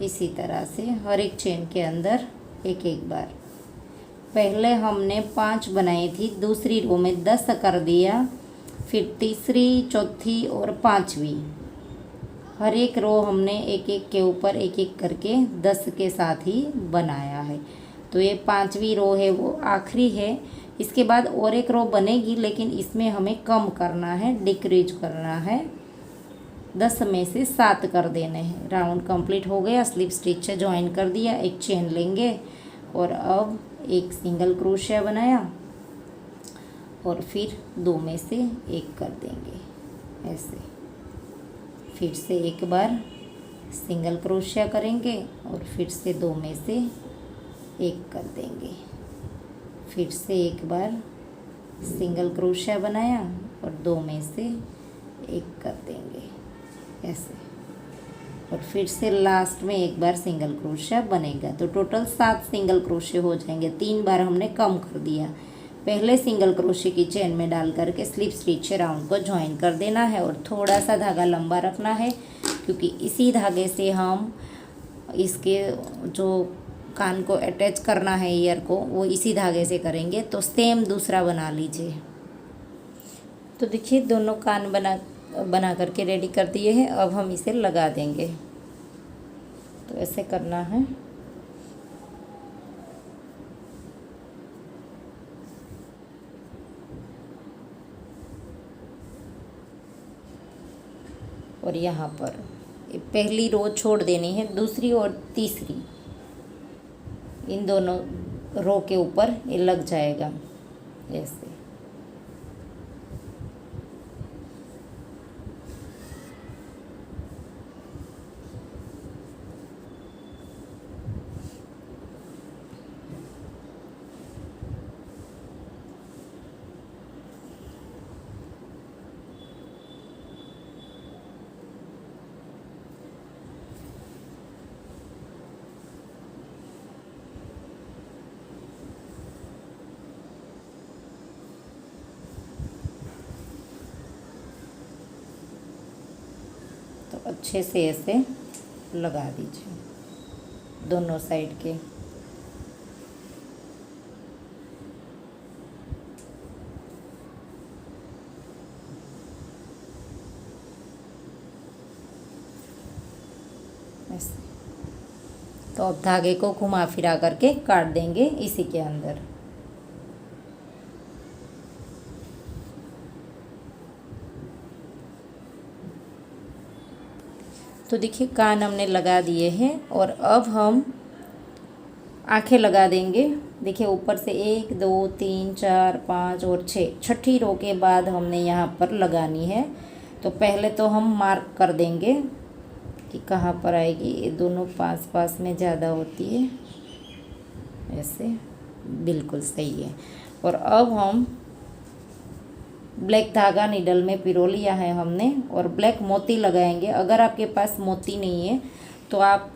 इसी तरह से हर एक चेन के अंदर एक एक बार। पहले हमने 5 बनाई थी, दूसरी रो में 10 कर दिया, फिर तीसरी, चौथी और पांचवी, हर एक रो हमने एक एक के ऊपर एक एक करके 10 के साथ ही बनाया है। तो ये 5वीं रो है वो आखिरी है। इसके बाद और एक रो बनेगी, लेकिन इसमें हमें कम करना है, डिक्रीज करना है, 10 में से 7 कर देने हैं। राउंड कंप्लीट हो गया, स्लिप स्टिच से ज्वाइन कर दिया, एक चेन लेंगे और अब एक सिंगल क्रोशिया बनाया और फिर 2 में से एक कर देंगे ऐसे। फिर से एक बार सिंगल क्रोशिया करेंगे और फिर से 2 में से एक कर देंगे। फिर से एक बार सिंगल क्रोशिया बनाया और 2 में से एक कर देंगे ऐसे। और फिर से लास्ट में एक बार सिंगल क्रोशिया बनेगा। तो टोटल 7 सिंगल क्रोशिया हो जाएंगे। 3 बार हमने कम कर दिया। पहले सिंगल क्रोशिया की चेन में डाल करके स्लिप स्टिच से राउंड को ज्वाइन कर देना है और थोड़ा सा धागा लंबा रखना है, क्योंकि इसी धागे से हम इसके जो कान को अटैच करना है, ईयर को, वो इसी धागे से करेंगे। तो सेम दूसरा बना लीजिए। तो देखिए दोनों कान बना करके रेडी कर दिए हैं। अब हम इसे लगा देंगे। तो ऐसे करना है। और यहाँ पर पहली रो छोड़ देनी है, दूसरी और तीसरी इन दोनों रो के ऊपर ये लग जाएगा ऐसे। तो अच्छे से ऐसे लगा दीजिए दोनों साइड के। ऐसे। तो अब धागे को घुमा फिरा करके काट देंगे इसी के अंदर। तो देखिए कान हमने लगा दिए हैं और अब हम आंखें लगा देंगे। देखिए ऊपर से 1 2 3 4 5 और 6, छठी रो के बाद हमने यहाँ पर लगानी है। तो पहले तो हम मार्क कर देंगे कि कहाँ पर आएगी। ये दोनों पास पास में ज़्यादा होती है, ऐसे बिल्कुल सही है। और अब हम ब्लैक धागा नीडल में पिरो लिया है हमने और ब्लैक मोती लगाएंगे। अगर आपके पास मोती नहीं है तो आप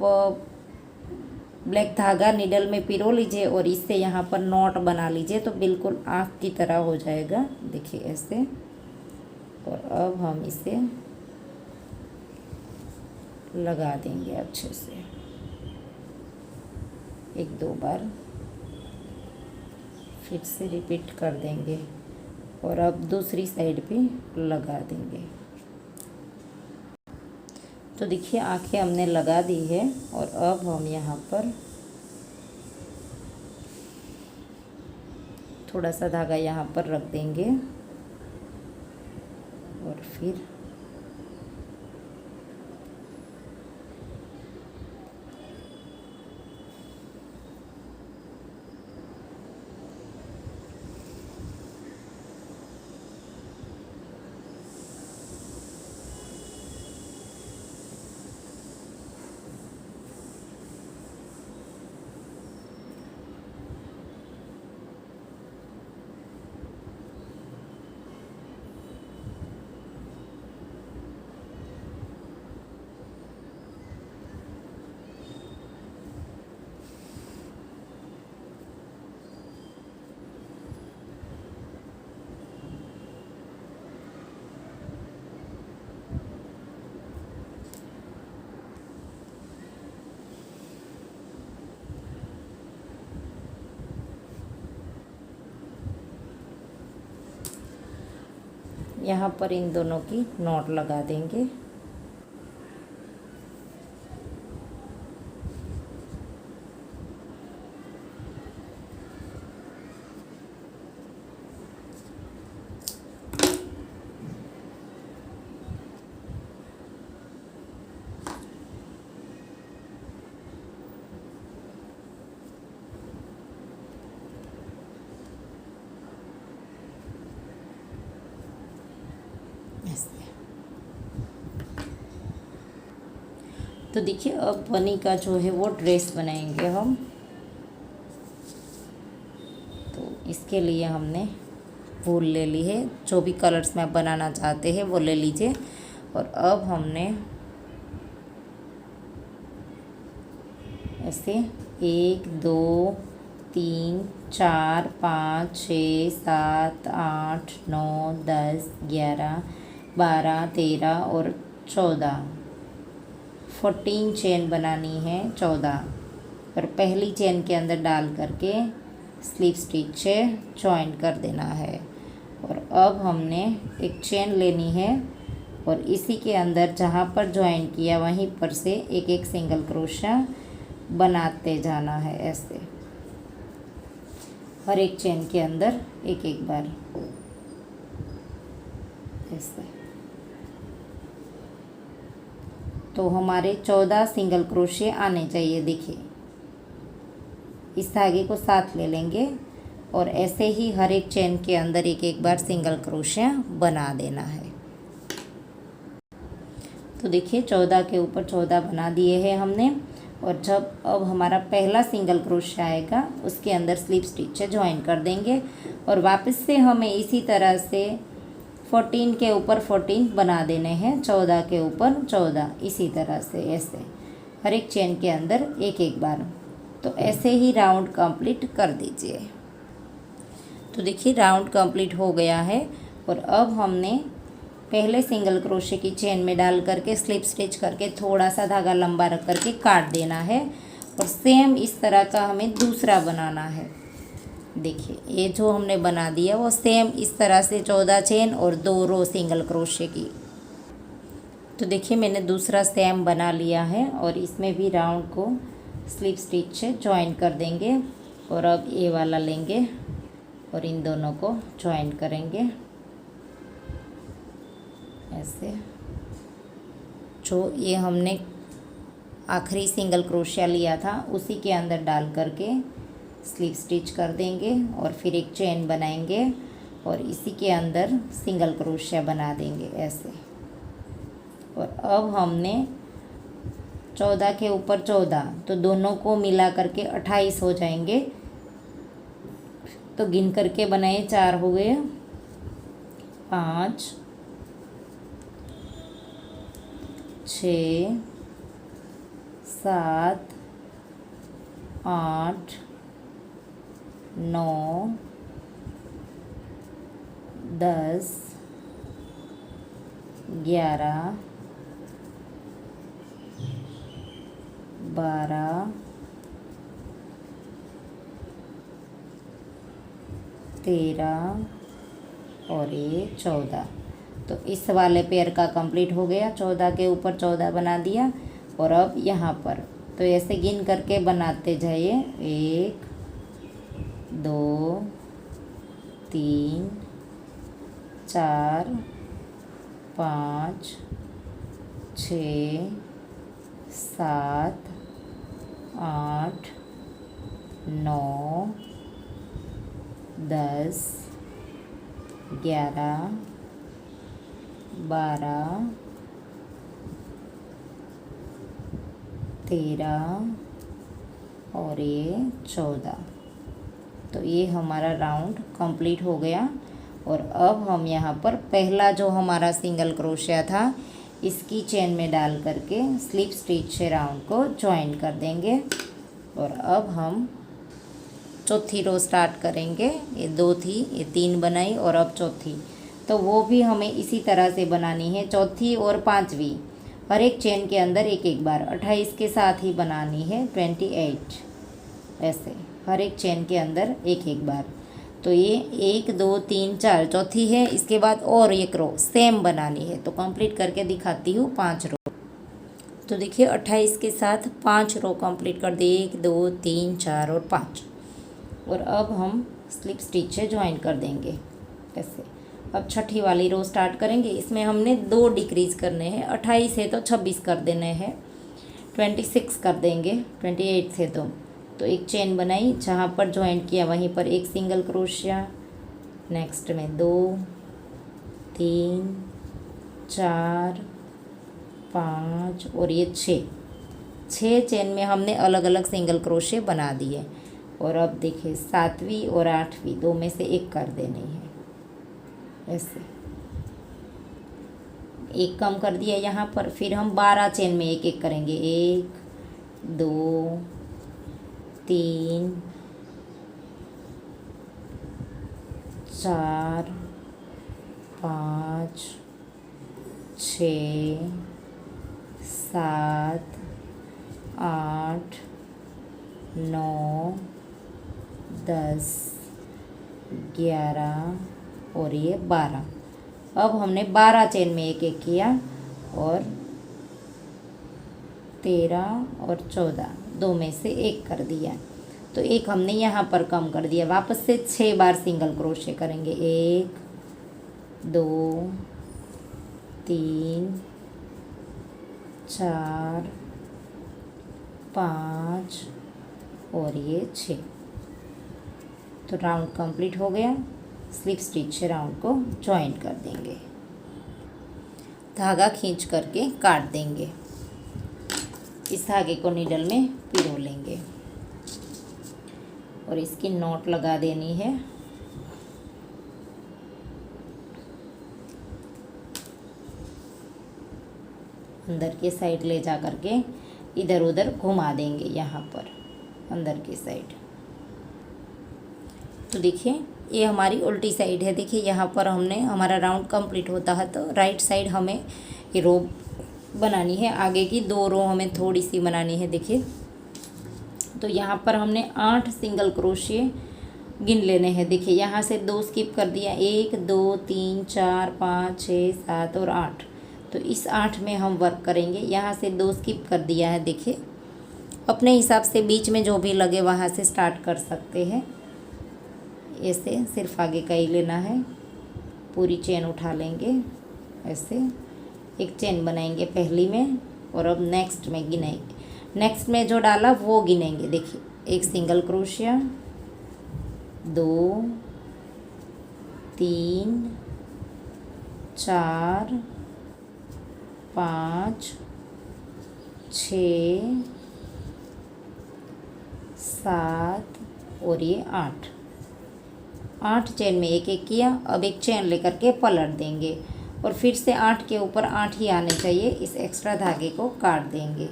ब्लैक धागा नीडल में पिरो लीजिए और इससे यहाँ पर नॉट बना लीजिए, तो बिल्कुल आँख की तरह हो जाएगा। देखिए ऐसे। और अब हम इसे लगा देंगे अच्छे से 1-2 बार, फिर से रिपीट कर देंगे और अब दूसरी साइड पे लगा देंगे। तो देखिए आंखें हमने लगा दी है और अब हम यहाँ पर थोड़ा सा धागा यहाँ पर रख देंगे और फिर यहाँ पर इन दोनों की नॉट लगा देंगे। ऐसे। तो देखिए अब बनी का जो है वो ड्रेस बनाएंगे हम। तो इसके लिए हमने वूल ले ली है, जो भी कलर्स में आप बनाना चाहते हैं वो ले लीजिए। और अब हमने ऐसे 1 2 3 4 5 6 7 8 9 10 11 12 13 और 14 चेन बनानी है। 14 और पहली चेन के अंदर डाल करके स्लीव स्टिच से जॉइन कर देना है। और अब हमने एक चेन लेनी है और इसी के अंदर जहाँ पर जॉइन किया वहीं पर से एक एक सिंगल क्रोशा बनाते जाना है। ऐसे हर एक चेन के अंदर एक एक बार ऐसे। तो हमारे 14 सिंगल क्रोशे आने चाहिए। देखिए इस धागे को साथ ले लेंगे और ऐसे ही हर एक चेन के अंदर एक एक बार सिंगल क्रोशे बना देना है। तो देखिए 14 के ऊपर 14 बना दिए हैं हमने। और जब अब हमारा पहला सिंगल क्रोशे आएगा उसके अंदर स्लिप स्टिच से ज्वाइन कर देंगे और वापस से हमें इसी तरह से 14 के ऊपर 14 बना देने हैं। 14 के ऊपर 14 इसी तरह से ऐसे हर एक चेन के अंदर एक एक बार। तो ऐसे ही राउंड कंप्लीट कर दीजिए। तो देखिए राउंड कंप्लीट हो गया है। और अब हमने पहले सिंगल क्रोशे की चेन में डाल करके स्लिप स्टिच करके थोड़ा सा धागा लंबा रख करके काट देना है। और सेम इस तरह का हमें दूसरा बनाना है। देखिए ये जो हमने बना दिया वो सेम इस तरह से 14 चेन और 2 रो सिंगल क्रोशे की। तो देखिए मैंने दूसरा सेम बना लिया है और इसमें भी राउंड को स्लिप स्टिच से ज्वाइन कर देंगे। और अब ये वाला लेंगे और इन दोनों को ज्वाइन करेंगे ऐसे। जो ये हमने आखिरी सिंगल क्रोशिया लिया था उसी के अंदर डाल करके स्लीव स्टिच कर देंगे और फिर एक चेन बनाएंगे और इसी के अंदर सिंगल क्रोशिया बना देंगे ऐसे। और अब हमने 14 के ऊपर 14 तो दोनों को मिला करके 28 हो जाएंगे। तो गिन करके बनाए 4 हो गए, 5 6 7 8 9 10 11 12 13 और ये 14। तो इस वाले पेयर का कंप्लीट हो गया। 14 के ऊपर 14 बना दिया। और अब यहाँ पर तो ऐसे गिन करके बनाते जाइए, 1 2 3 4 5 6 7 8 9 10 11 12 13 और ये 14। तो ये हमारा राउंड कंप्लीट हो गया। और अब हम यहाँ पर पहला जो हमारा सिंगल क्रोशिया था इसकी चेन में डाल करके स्लिप स्टिच से राउंड को ज्वाइन कर देंगे। और अब हम चौथी रो स्टार्ट करेंगे। ये 2 थी, ये 3 बनाई और अब चौथी। तो वो भी हमें इसी तरह से बनानी है। चौथी और 5वीं हर एक चेन के अंदर एक एक बार 28 के साथ ही बनानी है। 28 ऐसे हर एक चेन के अंदर एक एक बार। तो ये 1 2 3 4 चौथी है। इसके बाद और एक रो सेम बनानी है, तो कंप्लीट करके दिखाती हूँ 5 रो। तो देखिए 28 के साथ 5 रो कंप्लीट कर दिए, 1 2 3 4 और 5। और अब हम स्लिप स्टिच से ज्वाइन कर देंगे ऐसे। अब छठी वाली रो स्टार्ट करेंगे। इसमें हमने 2 डिक्रीज करने हैं। 28 है तो 26 कर देने हैं, 26 कर देंगे 28 से। तो एक चेन बनाई, जहाँ पर ज्वाइंट किया वहीं पर एक सिंगल क्रोशिया, नेक्स्ट में 2 3 4 5 और ये 6 चेन में हमने अलग अलग सिंगल क्रोशिया बना दिए। और अब देखिए 7वीं और 8वीं 2 में से एक कर देनी है ऐसे। एक कम कर दिया यहाँ पर। फिर हम 12 चेन में एक एक करेंगे, 1 2 3 4 5 6 7 8 9 10 11 और ये 12। अब हमने 12 चेन में एक एक किया और 13 और 14 2 में से एक कर दिया। तो एक हमने यहाँ पर कम कर दिया। वापस से 6 बार सिंगल क्रोशे करेंगे, 1 2 3 4 5 और ये 6। तो राउंड कंप्लीट हो गया। स्लिप स्टिच से राउंड को जॉइंट कर देंगे, धागा खींच करके काट देंगे। इस धागे को नीडल में पिरो लेंगे और इसकी नॉट लगा देनी है। अंदर के साइड ले जा करके इधर उधर घुमा देंगे, यहाँ पर अंदर की साइड। तो देखिए ये हमारी उल्टी साइड है। देखिए यहाँ पर हमने हमारा राउंड कंप्लीट होता है तो राइट साइड हमें ये रो बनानी है। आगे की 2 रो हमें थोड़ी सी बनानी है। देखिए तो यहाँ पर हमने 8 सिंगल क्रोशिए गिन लेने हैं। देखिए यहाँ से 2 स्किप कर दिया, 1 2 3 4 5 6 7 और 8। तो इस 8 में हम वर्क करेंगे। यहाँ से 2 स्किप कर दिया है। देखिए अपने हिसाब से बीच में जो भी लगे वहाँ से स्टार्ट कर सकते हैं। ऐसे सिर्फ आगे का ही लेना है। पूरी चेन उठा लेंगे ऐसे, एक चेन बनाएंगे पहली में और अब नेक्स्ट में गिनेंगे। नेक्स्ट में जो डाला वो गिनेंगे। देखिए एक सिंगल क्रोशिया, 2 3 4 5 6 7 और ये 8 चेन में एक एक किया। अब एक चेन लेकर के पलट देंगे और फिर से 8 के ऊपर 8 ही आने चाहिए। इस एक्स्ट्रा धागे को काट देंगे।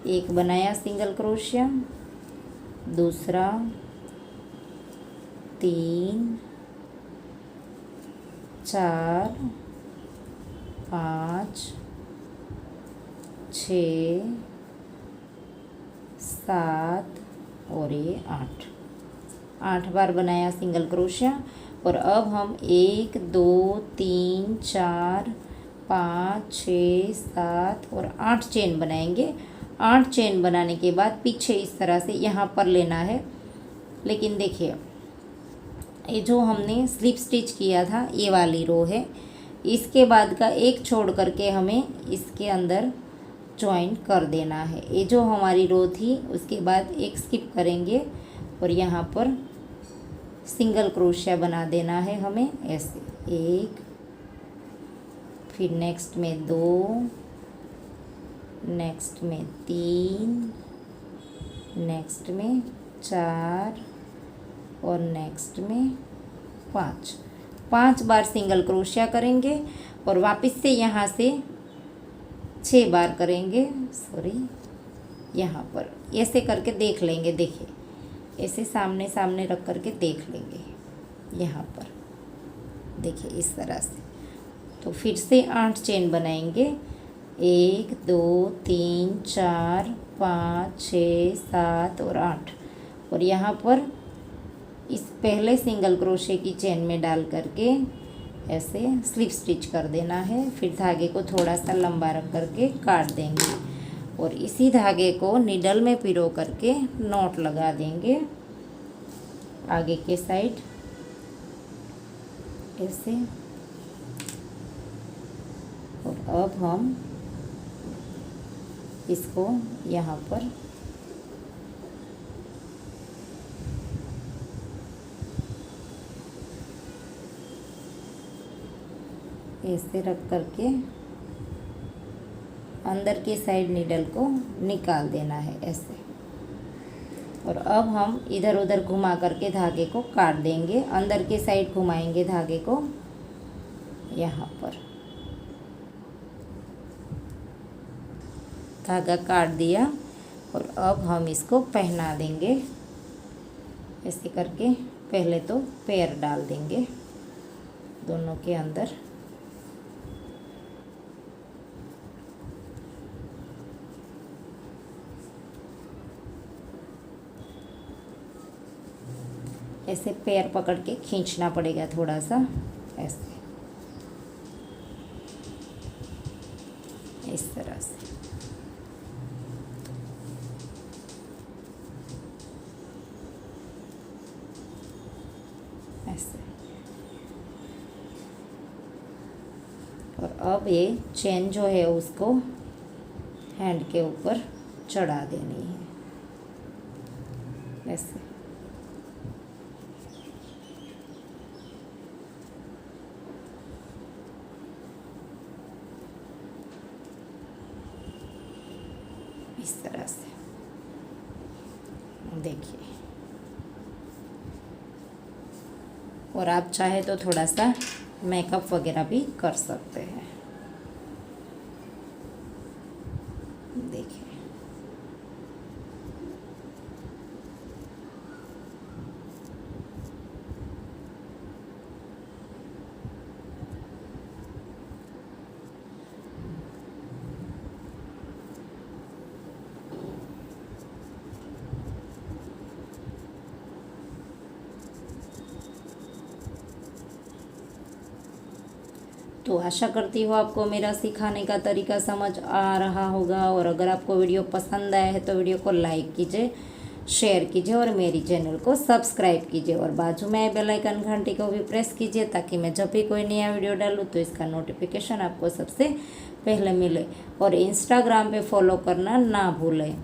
एक बनाया सिंगल क्रोशिया, दूसरा 3 4 5 6 7 और ये 8 बार बनाया सिंगल क्रोशिया। और अब हम 1 2 3 4 5 6 7 और 8 चेन बनाएंगे। 8 चेन बनाने के बाद पीछे इस तरह से यहाँ पर लेना है। लेकिन देखिए ये जो हमने स्लिप स्टिच किया था ये वाली रो है, इसके बाद का एक छोड़ करके हमें इसके अंदर ज्वाइन कर देना है। ये जो हमारी रो थी उसके बाद एक स्किप करेंगे और यहाँ पर सिंगल क्रोशिया बना देना है हमें ऐसे। 1, फिर नेक्स्ट में 2, नेक्स्ट में 3, नेक्स्ट में 4 और नेक्स्ट में 5 बार सिंगल क्रोशिया करेंगे और वापस से यहाँ से 6 बार करेंगे। यहाँ पर ऐसे करके देख लेंगे। देखिए ऐसे सामने सामने रख करके देख लेंगे। यहाँ पर देखिए इस तरह से। तो फिर से 8 चेन बनाएंगे, 1 2 3 4 5 6 7 और 8। और यहाँ पर इस पहले सिंगल क्रोशे की चेन में डाल करके ऐसे स्लिप स्टिच कर देना है। फिर धागे को थोड़ा सा लंबा रख करके काट देंगे और इसी धागे को नीडल में पिरो करके नॉट लगा देंगे आगे के साइड ऐसे। और अब हम इसको यहाँ पर ऐसे रख करके अंदर की साइड नीडल को निकाल देना है ऐसे। और अब हम इधर उधर घुमा करके धागे को काट देंगे। अंदर की साइड घुमाएंगे धागे को यहाँ पर। धागा काट दिया और अब हम इसको पहना देंगे ऐसे करके। पहले तो पैर डाल देंगे दोनों के अंदर। ऐसे पैर पकड़ के खींचना पड़ेगा थोड़ा सा ऐसे, इस तरह से। ऐसे। और अब ये चेन जो है उसको हैंड के ऊपर चढ़ा देनी है ऐसे। इस तरह से देखिए। और आप चाहे तो थोड़ा सा मेकअप वगैरह भी कर सकते हैं। देखिए तो आशा करती हूँ आपको मेरा सिखाने का तरीका समझ आ रहा होगा। और अगर आपको वीडियो पसंद आया है तो वीडियो को लाइक कीजिए, शेयर कीजिए और मेरी चैनल को सब्सक्राइब कीजिए। और बाजू में बेल आइकन घंटी को भी प्रेस कीजिए ताकि मैं जब भी कोई नया वीडियो डालूँ तो इसका नोटिफिकेशन आपको सबसे पहले मिले। और इंस्टाग्राम पे फॉलो करना ना भूलें।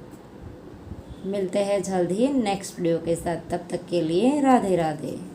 मिलते हैं जल्द ही नेक्स्ट वीडियो के साथ। तब तक के लिए राधे राधे।